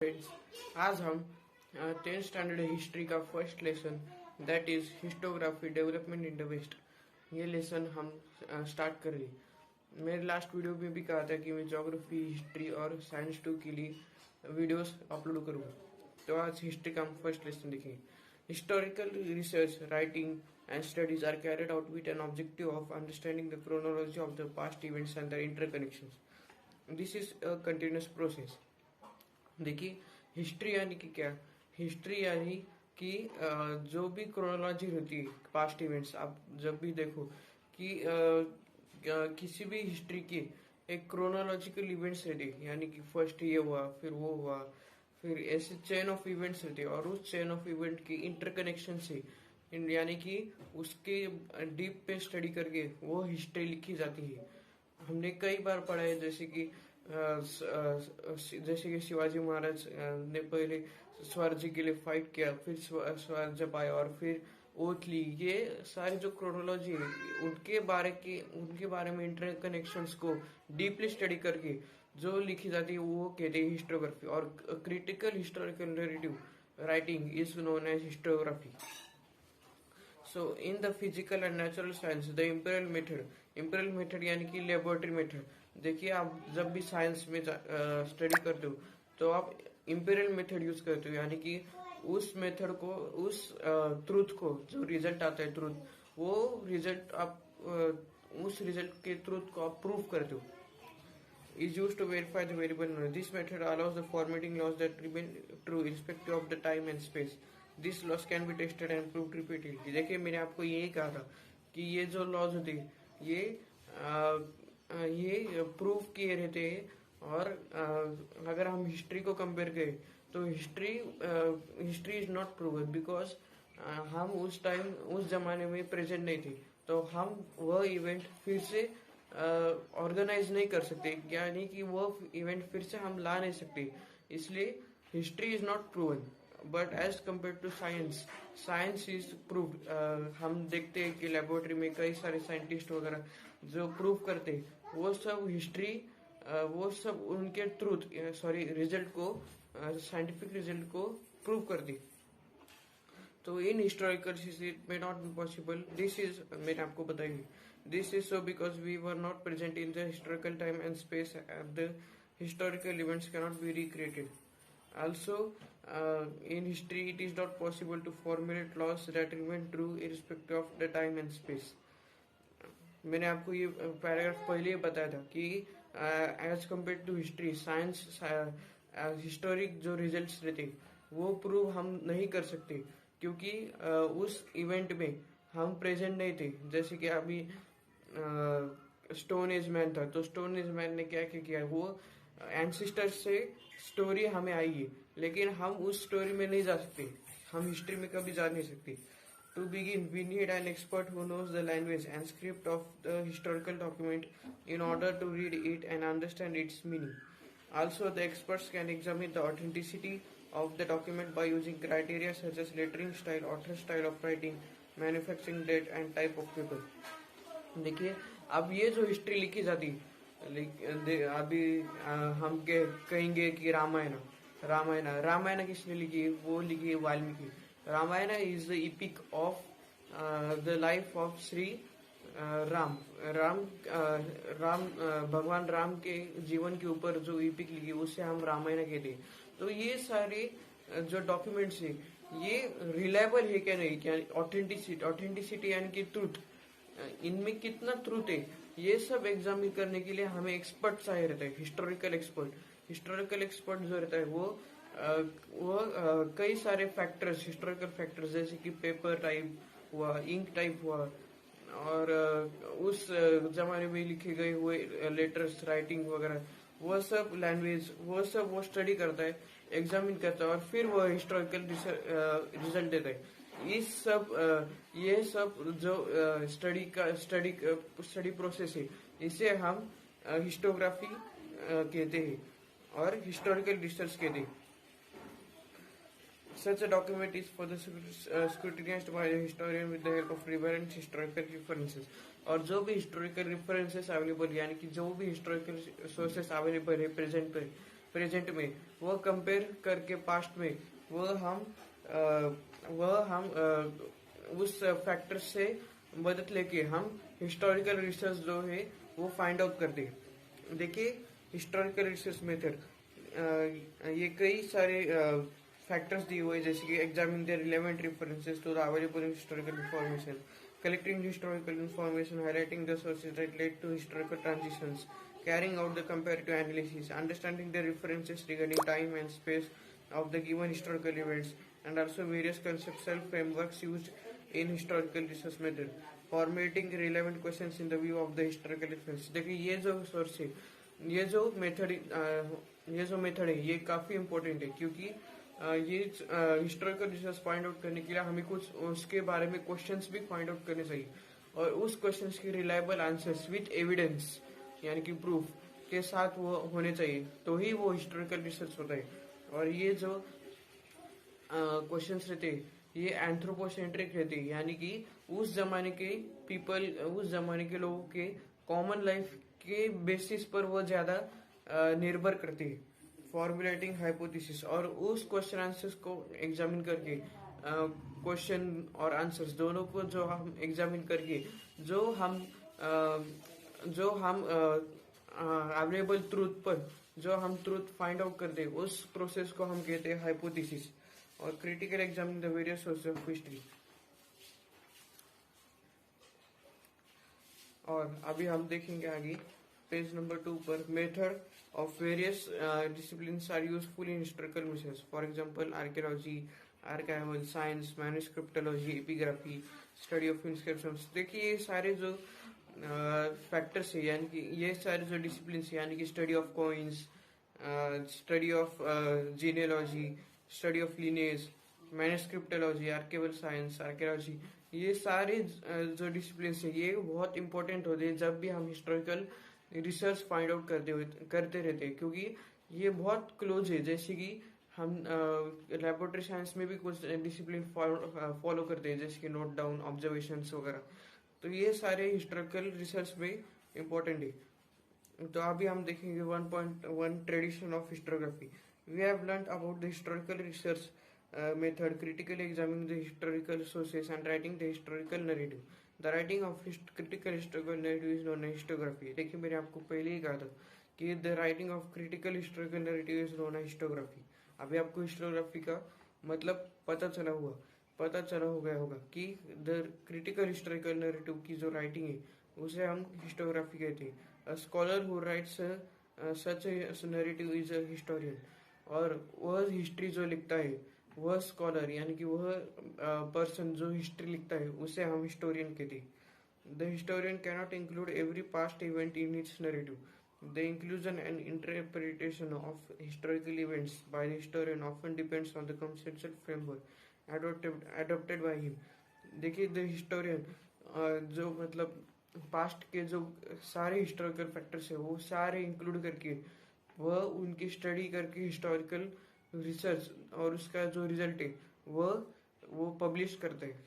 Friends, आज हम 10th standard history का first lesson that is histography development in the west, ये lesson हम स्टार्ट कर रही। मेरे लास्ट वीडियो में भी कहा था कि मैं ज्योग्राफी, हिस्ट्री और साइंस 2 के लिए वीडियोस अपलोड करूँगा। तो आज हिस्ट्री का हम फर्स्ट लेसन देखेंगे। Historical research, writing and studies are carried out with an objective of understanding the chronology of the past events and their interconnections. This is a continuous process. देखिए, history यानी कि क्या? History यानी कि जो भी chronology होती है पास्ट इवेंट्स, आप जब भी देखो कि किसी भी हिस्ट्री की एक क्रोनोलॉजिकल इवेंट्स रहती है, यानी कि फर्स्ट ये हुआ, फिर वो हुआ, फिर ऐसे चेन ऑफ इवेंट्स रहते हैं, और उस चेन ऑफ इवेंट की इंटरकनेक्शन से यानी कि उसके डीप पे स्टडी करके वो हिस्ट्री लिखी जाती है। हमने कई बार पढ़ा है, जैसे कि शिवाजी महाराज ने पहले स्वराज्य के लिए फाइट किया, फिर स्वराज्य पाया और फिर ओथ ली। ये सारी जो क्रोनोलॉजी है उनके बारे में इंटरकनेक्शंस को डीपली स्टडी करके जो लिखी जाती है वो कहते हैं हिस्टोग्राफी। और critical historical narrative writing is known as histography. So in the physical and natural science, the imperial method यानी कि लेबोरेटरी मेथड। देखिए, आप जब भी साइंस में स्टडी करते हो तो आप इंपीरियल मेथड यूज करते हो, यानी कि उस मेथड को, उस ट्रूथ को, जो रिजल्ट आता है ट्रूथ, वो रिजल्ट आप उस रिजल्ट के ट्रूथ को आप प्रूव करते हो। is used to verify the variable knowledge. This method allows the formatting laws that remain true irrespective of the time and space. This laws can be tested and proved repeatedly. देखिए, मैंने आपको यही कहा था कि ये जो लॉज होते हैं ये प्रूव किए रहते हैं। और अगर हम हिस्ट्री को कंपेयर करें तो history is not proven because हम उस टाइम, उस जमाने में प्रेजेंट नहीं थे, तो हम वह इवेंट फिर से ऑर्गेनाइज नहीं कर सकते, यानी कि वो इवेंट फिर से हम ला नहीं सकते। इसलिए history is not proven, but as compare to science is proved. हम देखते हैं कि लेबोरेटरी में कई सारे साइंटिस्ट वगैरह जो प्रूव करते हैं, वो सब हिस्ट्री, वो सब उनके रिजल्ट को, साइंटिफिक रिजल्ट को प्रूव करती। तो in historical it may not be possible. This is, मैंने आपको बताई, this is so because we were not present in the historical time and space and the historical events can not be recreated. Also, in history, it is not possible to formulate laws that remain true irrespective of the time and space. मैंने आपको ये paragraph पहले ही बताया था कि as compare to history, science, historic जो results रहते वो प्रूव हम नहीं कर सकते, क्योंकि उस इवेंट में हम प्रेजेंट नहीं थे। जैसे कि अभी स्टोन एज मैन था, तो स्टोन एज मैन ने क्या क्या किया, वो एंसिस्टर्स से स्टोरी हमें आई है, लेकिन हम उस स्टोरी में नहीं जा सकते, हम हिस्ट्री में कभी जा नहीं सकते। To begin, we need an expert who knows the language and script of the historical document in order to read it and understand its meaning. Also, the experts can examine the authenticity of the document by using criteria such as lettering style, author style of writing, manufacturing date and type of paper. देखिए, अब ये जो history लिखी जाती, अभी हम कहेंगे कि रामायण किसने लिखी? वो लिखी Valmiki. Ramayana is the epic of the life of Shri Ram. भगवान राम के जीवन के ऊपर जो इपिक लिखी उसे हम रामायण कहते हैं। तो ये सारे जो डॉक्यूमेंट्स है ये रिलायबल है क्या नहीं, क्या ऑथेंटिसिटी यानी कि ट्रूथ, इनमें कितना ट्रूथ है, ये सब एग्जामिन करने के लिए हमें एक्सपर्ट चाहिए रहता है, हिस्टोरिकल एक्सपर्ट जो रहता है वो कई सारे फैक्टर्स, हिस्टोरिकल फैक्टर्स, जैसे कि पेपर टाइप हुआ, इंक टाइप हुआ, और उस जमाने में लिखे गए हुए लेटर्स, राइटिंग वगैरह, वो सब लैंग्वेज, वो स्टडी करता है, एग्जामिन करता है, और फिर वो हिस्टोरिकल रिजल्ट देता है। ये सब जो स्टडी प्रोसेस है, इसे हम हिस्टोग्राफी कहते हैं और हिस्टोरिकल रिसर्च कहते हैं। Such a document is further scrutinized by the historian with the help of relevant historical references. और जो भी हिस्टोरिकल रेफरेंसेस अवेलेबल, यानी कि जो भी हिस्टोरिकल सोर्सेस अवेलेबल है प्रेजेंट पे, प्रेजेंट में, वह कंपेयर करके पास्ट में, वह हम उस फैक्टर से मदद लेके हम हिस्टोरिकल रिसर्च जो है वो फाइंड आउट करते हैं। देखिए हिस्टोरिकल रिसर्च मेथड, ये कई सारे फैक्टर्स दिए हुए, जैसे कि examine the relevant references to the available historical information, collecting historical information, highlighting the sources that led to historical transitions, carrying out the comparative analysis, understanding the references regarding time and space of the given historical events, and also various conceptual frameworks used in historical research method, formatting relevant questions in the view of the historical reference। देखिए ये जो source है, ये जो method है ये काफी important है, क्योंकि ये हिस्टोरिकल रिसर्च फाइंड आउट करने के लिए हमें कुछ उसके बारे में क्वेश्चंस भी फाइंड आउट करने चाहिए, और उस क्वेश्चंस की रिलायबल आंसर्स विद एविडेंस यानी कि प्रूफ के साथ वो होने चाहिए, तो ही वो हिस्टोरिकल रिसर्च होता है। और ये जो क्वेश्चंस रहते हैं ये एंथ्रोपोसेंट्रिक रहते हैं, यानी कि उस जमाने के पीपल, उस जमाने के लोगों के कॉमन लाइफ के बेसिस पर वो ज्यादा निर्भर करती है। फॉर्मुलेटिंग हाइपोथेसिस, और उस क्वेश्चन आंसर्स को एग्जामिन करके, क्वेश्चन और आंसर्स दोनों को जो हम एग्जामिन करके जो हम अवेलेबल ट्रूथ पर जो हम ट्रूथ फाइंड आउट करते हैं, उस प्रोसेस को हम कहते हैं हाइपोथेसिस। और critical examine the various sources of history. और अभी हम देखेंगे आगे पेज नंबर 2 पर, method of various disciplines are useful in historical research, for example archaeology, archival science, manuscriptology, epigraphy, study of inscriptions। देखिए ये सारे जो फैक्टर्स है, यानी कि ये सारे जो डिसिप्लिन है, यानी कि study of coins, study of genealogy, study of lineage, manuscriptology, archival science, archaeology, ये सारे जो डिसिप्लिन है ये बहुत इंपॉर्टेंट होते हैं जब भी हम हिस्टोरिकल रिसर्च फाइंड आउट करते रहते हैं, क्योंकि ये बहुत क्लोज है। जैसे कि हम लेबोरेटरी साइंस में भी कुछ डिसिप्लिन फॉलो करते हैं, जैसे कि नोट डाउन, ऑब्जर्वेशंस वगैरह, तो ये सारे हिस्टोरिकल रिसर्च में इम्पोर्टेंट है। तो अभी हम देखेंगे 1.1 tradition of histography. We have learned about the historical research method, critically examining the historical sources and writing the historical narrative. The writing of critical historical narrative is known as historiography। देखिए मैंने आपको पहले ही कहा था कि the writing of critical historical narrative is known as historiography। अभी आपको historiography का मतलब पता चला हो गया होगा कि the critical historical narrative की जो राइटिंग है उसे हम historiography कहते हैं। A scholar who writes such a narrative is a historian। और वह हिस्ट्री जो लिखता है, वह स्कॉलर यानी कि वह पर्सन जो हिस्ट्री लिखता है उसे हम हिस्टोरियन कहते हैं। The historian cannot include every past event in its narrative. The inclusion and interpretation of historical events by the historian often depends on the conceptual framework adopted by him. देखिए the historian जो मतलब past के जो सारे historical factors है वो सारे include करके वह उनकी स्टडी करके हिस्टोरिकल रिसर्च और उसका जो रिजल्ट है वो पब्लिश करते हैं,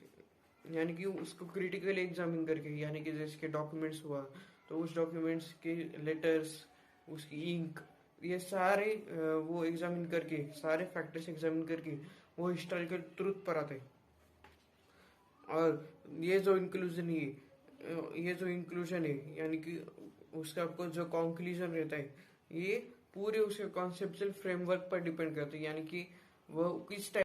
यानी कि उसको क्रिटिकली एग्जामिन करके, यानी कि जैसे कि डॉक्यूमेंट्स हुआ तो उस डॉक्यूमेंट्स के लेटर्स, उसकी इंक, ये सारे वो एग्जामिन करके, सारे फैक्टर्स एग्जामिन करके वो हिस्टोरिकल ट्रूथ पर आते हैं। और ये जो इंक्लूजन है यानी कि उसका आपको जो कंक्लूजन रहता है ये पूरे उसके कॉन्सेप्चुअल फ्रेमवर्क पर डिपेंड करते हैं, यानी कि वो किस टाइप